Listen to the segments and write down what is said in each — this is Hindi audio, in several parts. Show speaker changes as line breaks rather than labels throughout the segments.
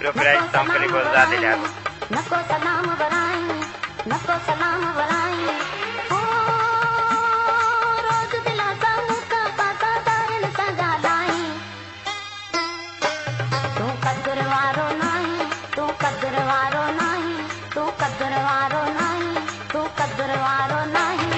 Copyright Sound Clip Zadilha.
नको सलाम बराई, नको सलाम बराई। ओ रोज दिलासा मुका पाता दारन सगालाई। तू कदरवारो नाही, तू कदरवारो नाही, तू कदरवारो नाही, तू कदरवारो नाही।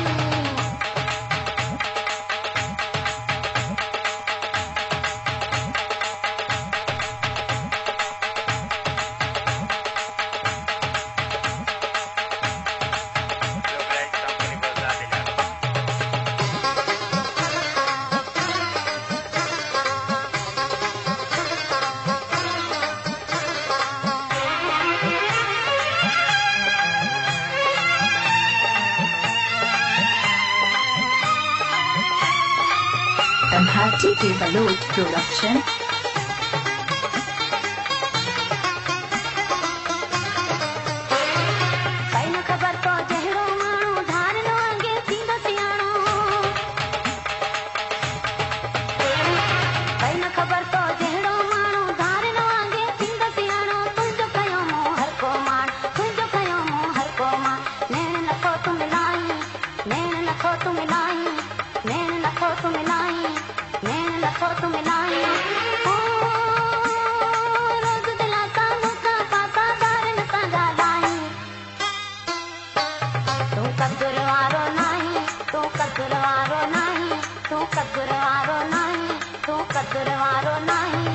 Bharti Developed Production.
कई न खबर तो जहरो मानो धार नो आगे थींदो सियाणो। कई न खबर तो जहरो मानो धार नो आगे थींदो सियाणो। तुंहिंजो कयो मूं हर को मान, तुंहिंजो कयो मूं हर को मान। नैण नखो तू मिलाई, नैण नखो तू मिलाई, नैण नखो तू मिलाई, नैण नखो तू मिलाई। ओ रोज दिलासा मुका पासा दारन सगालाई। तू कदरवारो नाही, तू कदरवारो नाही, तू कदरवारो नाही, तू कदरवारो नाही।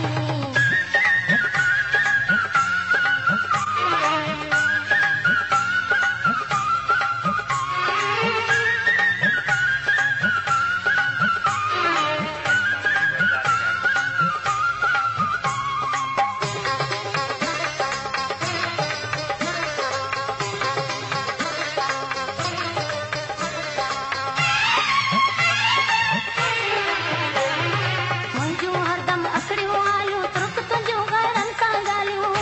मुंहिंजूं हरदम अखड़ियूं आयूं तुर्क तुंहिंजूं घरनि सां ॻाल्हियूं।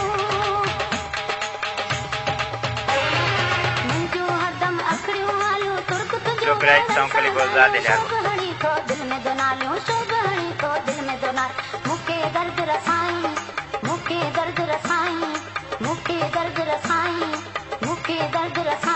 मुंहिंजूं हरदम अखड़ियूं आयूं तुर्क तुंहिंजूं
Copyright Sound Clip Zadilha.
शोभणी तो दिल में दो नालियूं, शोभणी तो दिल में दो नाल। मूंखे दर्द रसाई, मूंखे दर्द रसाई, मूंखे दर्द रसाई, मूंखे दर्द रसाई।